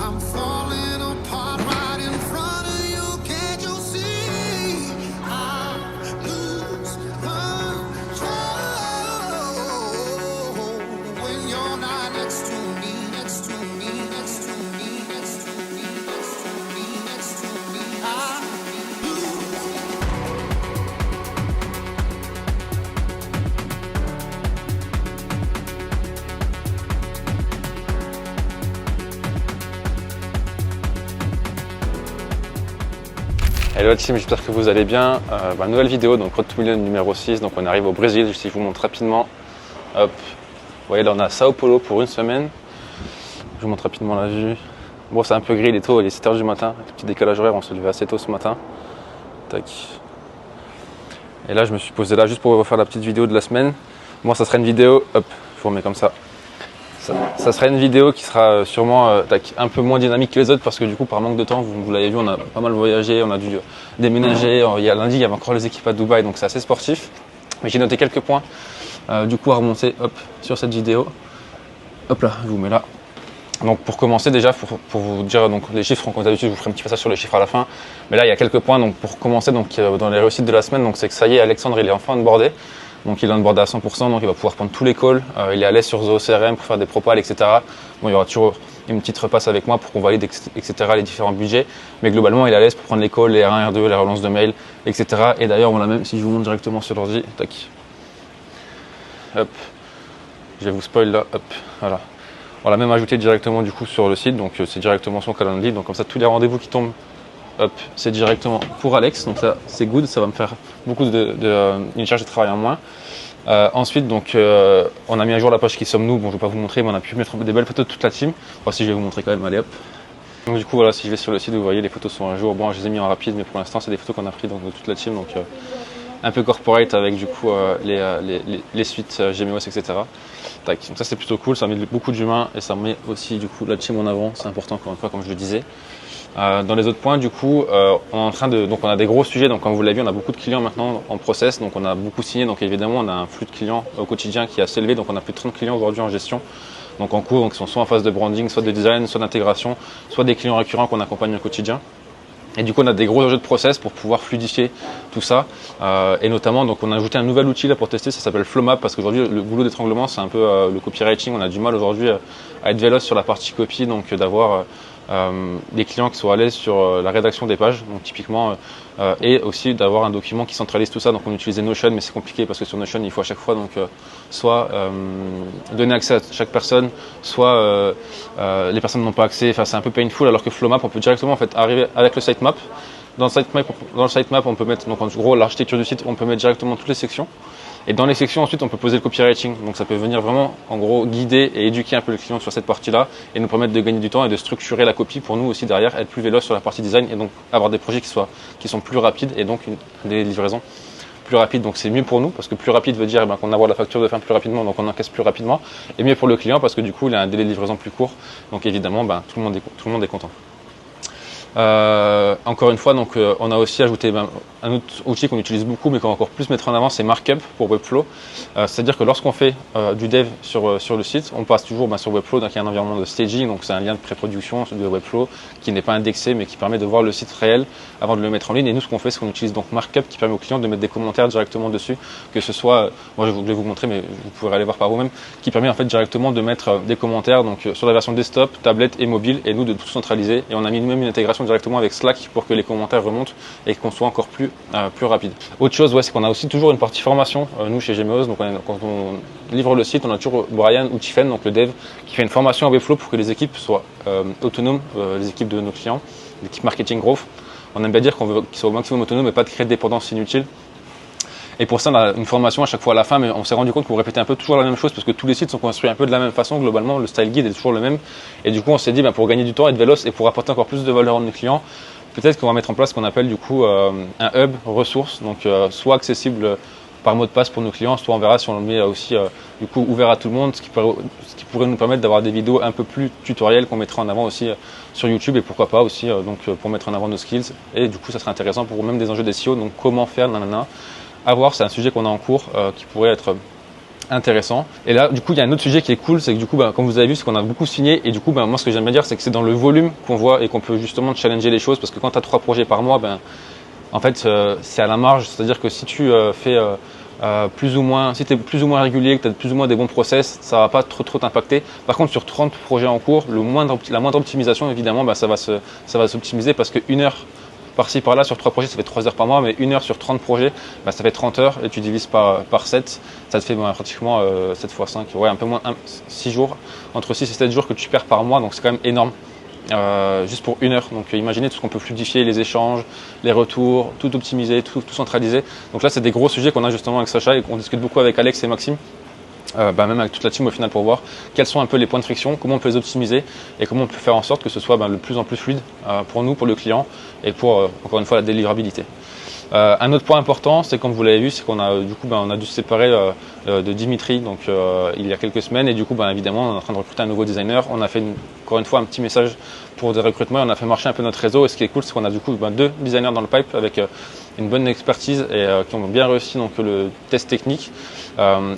I'm falling apart right in front of you. Can't you see? I lose control when you're not next to me, next to me, next to me, next to me, next to me, next to me. I lose. Hello team, j'espère que vous allez bien. Nouvelle vidéo, donc Road to Million numéro 6, donc on arrive au Brésil, si je vous montre rapidement. Hop, vous voyez là on est à Sao Paulo pour une semaine. Je vous montre rapidement la vue. Bon c'est un peu gris, il est tôt, il est 7h du matin, avec petit décalage horaire, on se levait assez tôt ce matin. Tac. Et là je me suis posé là juste pour vous refaire la petite vidéo de la semaine. Moi ça sera une vidéo, hop, je vous remets comme ça. Ça sera une vidéo qui sera sûrement un peu moins dynamique que les autres parce que du coup par manque de temps, vous l'avez vu, on a pas mal voyagé, on a dû déménager. Il y a lundi, il y avait encore les équipes à Dubaï, donc c'est assez sportif. Mais j'ai noté quelques points du coup à remonter sur cette vidéo. Hop là, je vous mets là. Donc pour commencer déjà, pour vous dire donc, les chiffres, comme d'habitude je vous ferai un petit passage sur les chiffres à la fin. Mais là il y a quelques points donc, pour commencer donc, dans les réussites de la semaine, donc c'est que ça y est, Alexandre il est enfin onboardé. Donc il est onboardé à 100%, donc il va pouvoir prendre tous les calls. Il est à l'aise sur Zoho CRM pour faire des propals, etc. Bon, il y aura toujours une petite repasse avec moi pour qu'on valide, etc. les différents budgets. Mais globalement, il est à l'aise pour prendre les calls, les R1, R2, les relances de mail, etc. Et d'ailleurs, on l'a même, si je vous montre directement sur l'ordi, tac. Hop. Je vais vous spoil là, hop, voilà. On l'a même ajouté directement du coup sur le site, donc c'est directement son calendrier. Donc comme ça, tous les rendez-vous qui tombent, hop, c'est directement pour Alex, donc ça c'est good, ça va me faire beaucoup une charge de travail en moins. Ensuite, donc, on a mis à jour la page Qui sommes-nous. Bon, je ne vais pas vous montrer, mais on a pu mettre des belles photos de toute la team. Enfin, si je vais vous montrer quand même, allez hop. Donc, du coup, voilà, si je vais sur le site, vous voyez, les photos sont à jour. Bon, je les ai mis en rapide, mais pour l'instant, c'est des photos qu'on a prises donc, de toute la team. Donc, un peu corporate avec du coup les suites GMOS, etc. Tac. Donc, ça, c'est plutôt cool. Ça met beaucoup d'humains et ça met aussi du coup la team en avant. C'est important, encore une fois, comme je le disais. Dans les autres points, du coup, on est en train de, donc on a des gros sujets. Donc, comme vous l'avez vu, on a beaucoup de clients maintenant en process. Donc, on a beaucoup signé. Donc, évidemment, on a un flux de clients au quotidien qui est assez élevé. Donc, on a plus de 30 clients aujourd'hui en gestion. Donc, en cours, donc, ils sont soit en phase de branding, soit de design, soit d'intégration, soit des clients récurrents qu'on accompagne au quotidien. Et du coup, on a des gros enjeux de process pour pouvoir fluidifier tout ça. Et notamment, donc, on a ajouté un nouvel outil là pour tester. Ça s'appelle Flowmap parce qu'aujourd'hui, le boulot d'étranglement, c'est un peu le copywriting. On a du mal aujourd'hui à être véloce sur la partie copy, donc d'avoir des clients qui soient à l'aise sur la rédaction des pages, donc typiquement, et aussi d'avoir un document qui centralise tout ça. Donc on utilisait Notion, mais c'est compliqué parce que sur Notion il faut à chaque fois donc soit donner accès à chaque personne, soit les personnes n'ont pas accès. Enfin c'est un peu painful, alors que Flowmap on peut directement en fait arriver avec le sitemap. Dans le sitemap on peut mettre donc en gros l'architecture du site, on peut mettre directement toutes les sections. Et dans les sections, ensuite, on peut poser le copywriting. Donc, ça peut venir vraiment, en gros, guider et éduquer un peu le client sur cette partie-là et nous permettre de gagner du temps et de structurer la copie pour nous aussi derrière, être plus véloce sur la partie design et donc avoir des projets qui sont plus rapides et donc des livraisons plus rapides. Donc, c'est mieux pour nous parce que plus rapide veut dire qu'on envoie la facture de fin plus rapidement, donc on encaisse plus rapidement. Et mieux pour le client parce que du coup, il a un délai de livraison plus court. Donc, évidemment, tout le monde est content. Encore une fois, donc, on a aussi ajouté un autre outil qu'on utilise beaucoup mais qu'on va encore plus mettre en avant, c'est Markup pour Webflow. C'est-à-dire que lorsqu'on fait du dev sur le site, on passe toujours sur Webflow, donc il y a un environnement de staging, donc c'est un lien de pré-production de Webflow qui n'est pas indexé mais qui permet de voir le site réel avant de le mettre en ligne. Et nous, ce qu'on fait, c'est qu'on utilise donc Markup qui permet aux clients de mettre des commentaires directement dessus, que ce soit, moi je voulais vous montrer, mais vous pourrez aller voir par vous-même, qui permet en fait directement de mettre des commentaires donc sur la version desktop, tablette et mobile, et nous de tout centraliser. Et on a mis même une intégration directement avec Slack pour que les commentaires remontent et qu'on soit encore plus rapide. Autre chose, c'est qu'on a aussi toujours une partie formation, nous chez GMOS, donc quand on livre le site, on a toujours Brian ou Tiffen, donc le dev, qui fait une formation à Webflow pour que les équipes soient autonomes, les équipes de nos clients, l'équipe marketing growth. On aime bien dire qu'on veut qu'ils soient au maximum autonomes et pas de créer de dépendance inutile. Et pour ça, on a une formation à chaque fois à la fin, mais on s'est rendu compte qu'on répétait un peu toujours la même chose parce que tous les sites sont construits un peu de la même façon. Globalement, le style guide est toujours le même. Et du coup, on s'est dit, pour gagner du temps, être véloce et pour apporter encore plus de valeur à nos clients, peut-être qu'on va mettre en place ce qu'on appelle du coup un hub ressources, donc soit accessible par mot de passe pour nos clients, soit on verra si on le met aussi du coup ouvert à tout le monde, ce qui pourrait nous permettre d'avoir des vidéos un peu plus tutoriels qu'on mettra en avant aussi sur YouTube et pourquoi pas aussi pour mettre en avant nos skills. Et du coup, ça serait intéressant pour même des enjeux d'SEO, donc comment faire, nanana. À voir, c'est un sujet qu'on a en cours qui pourrait être intéressant. Et là, du coup, il y a un autre sujet qui est cool, c'est que du coup, comme vous avez vu, c'est qu'on a beaucoup signé. Et du coup, moi, ce que j'aime bien dire, c'est que c'est dans le volume qu'on voit et qu'on peut justement challenger les choses. Parce que quand tu as 3 projets par mois, en fait, c'est à la marge. C'est-à-dire que si tu fais plus ou moins, si tu es plus ou moins régulier, que tu as plus ou moins des bons process, ça va pas trop t'impacter. Par contre, sur 30 projets en cours, la moindre optimisation, évidemment, ça va s'optimiser parce qu'une heure par-ci par-là sur 3 projets, ça fait 3 heures par mois, mais 1 heure sur 30 projets, ça fait 30 heures et tu divises par 7, ça te fait pratiquement 7 fois 5, ouais, un peu moins, 6 jours, entre 6 et 7 jours que tu perds par mois, donc c'est quand même énorme. Juste pour 1 heure. Donc imaginez tout ce qu'on peut fluidifier, les échanges, les retours, tout optimiser, tout centraliser. Donc là, c'est des gros sujets qu'on a justement avec Sacha et qu'on discute beaucoup avec Alex et Maxime. Même avec toute la team au final pour voir quels sont un peu les points de friction, comment on peut les optimiser et comment on peut faire en sorte que ce soit de plus en plus fluide pour nous, pour le client et pour encore une fois la délivrabilité. Un autre point important, c'est comme vous l'avez vu, c'est qu'on a du coup on a dû se séparer de Dimitri donc il y a quelques semaines et du coup évidemment on est en train de recruter un nouveau designer. On a fait encore une fois un petit message pour des recrutements, on a fait marcher un peu notre réseau et ce qui est cool c'est qu'on a du coup 2 designers dans le pipe avec une bonne expertise et qui ont bien réussi donc le test technique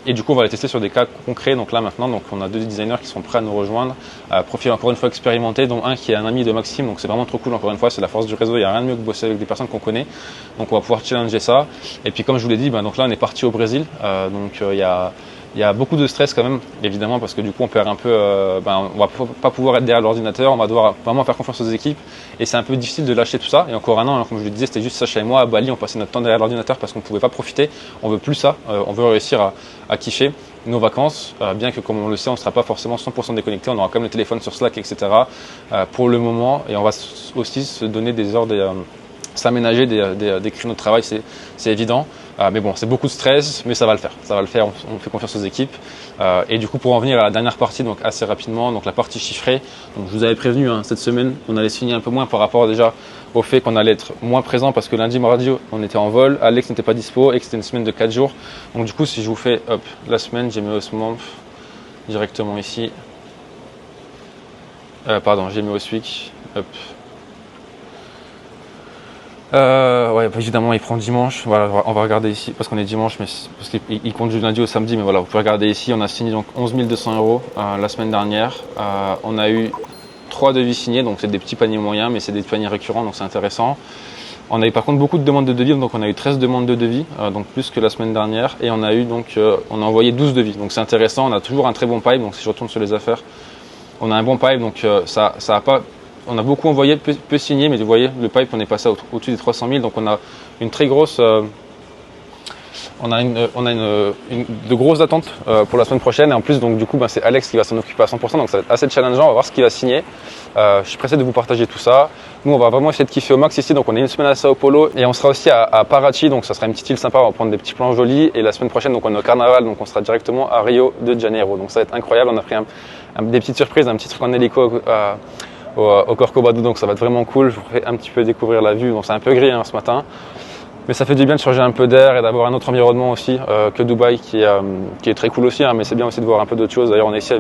et du coup on va les tester sur des cas concrets. Donc là maintenant on a 2 designers qui sont prêts à nous rejoindre, profil encore une fois expérimenté, dont un qui est un ami de Maxime, donc c'est vraiment trop cool. Encore une fois c'est la force du réseau, il n'y a rien de mieux que bosser avec des personnes qu'on connaît, donc on va pouvoir challenger ça. Et puis comme je vous l'ai dit, donc là on est parti au Brésil, donc il y a beaucoup de stress quand même, évidemment, parce que du coup on perd un peu, on va pas pouvoir être derrière l'ordinateur, on va devoir vraiment faire confiance aux équipes et c'est un peu difficile de lâcher tout ça. Et encore un an, comme je le disais, c'était juste Sacha et moi à Bali, on passait notre temps derrière l'ordinateur parce qu'on ne pouvait pas profiter. On veut plus ça, on veut réussir à kiffer nos vacances, bien que comme on le sait, on ne sera pas forcément 100% déconnecté, on aura quand même le téléphone sur Slack, etc. Pour le moment, et on va aussi se donner des heures, s'aménager des créneaux de travail, c'est évident. Mais bon, c'est beaucoup de stress, mais ça va le faire, on fait confiance aux équipes. Et du coup, pour en venir à la dernière partie, donc assez rapidement, donc la partie chiffrée. Donc je vous avais prévenu cette semaine, on allait signer un peu moins par rapport déjà au fait qu'on allait être moins présent parce que lundi, mardi, on était en vol, Alex n'était pas dispo et que c'était une semaine de 4 jours. Donc du coup, si je vous fais la semaine, j'ai mis au month directement ici. J'ai mis au week. Ouais, évidemment, il prend dimanche. Voilà, on va regarder ici parce qu'on est dimanche, mais parce qu'il compte du lundi au samedi. Mais voilà, vous pouvez regarder ici. On a signé donc 11 200 € la semaine dernière. On a eu 3 devis signés, donc c'est des petits paniers moyens, mais c'est des paniers récurrents, donc c'est intéressant. On a eu par contre beaucoup de demandes de devis, donc on a eu 13 demandes de devis, donc plus que la semaine dernière, et on a eu on a envoyé 12 devis, donc c'est intéressant. On a toujours un très bon pipe, donc si je retourne sur les affaires, on a un bon pipe, donc ça a pas. On a beaucoup envoyé, peu signé, mais vous voyez, le pipe, on est passé au-dessus des 300 000, donc on a une très grosse, on a de grosses attentes pour la semaine prochaine. Et en plus, donc du coup, c'est Alex qui va s'en occuper à 100%, donc ça va être assez challengeant. On va voir ce qu'il va signer. Je suis pressé de vous partager tout ça. Nous, on va vraiment essayer de kiffer au max ici. Donc, on est une semaine à Sao Paulo et on sera aussi à Paraty. Donc, ça sera une petite île sympa. On va prendre des petits plans jolis. Et la semaine prochaine, donc on est au carnaval. Donc, on sera directement à Rio de Janeiro. Donc, ça va être incroyable. On a pris des petites surprises, un petit truc en hélico au Corcovado, donc ça va être vraiment cool. Je vous ferai un petit peu découvrir la vue. Donc c'est un peu gris ce matin, mais ça fait du bien de changer un peu d'air et d'avoir un autre environnement aussi que Dubaï qui est très cool aussi, mais c'est bien aussi de voir un peu d'autres choses. D'ailleurs on est ici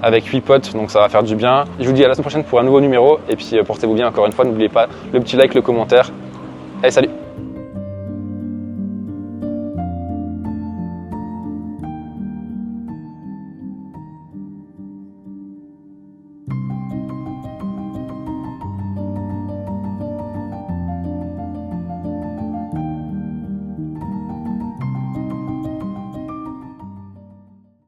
avec 8 potes, donc ça va faire du bien. Je vous dis à la semaine prochaine pour un nouveau numéro et puis portez-vous bien encore une fois. N'oubliez pas le petit like, le commentaire. Allez, salut!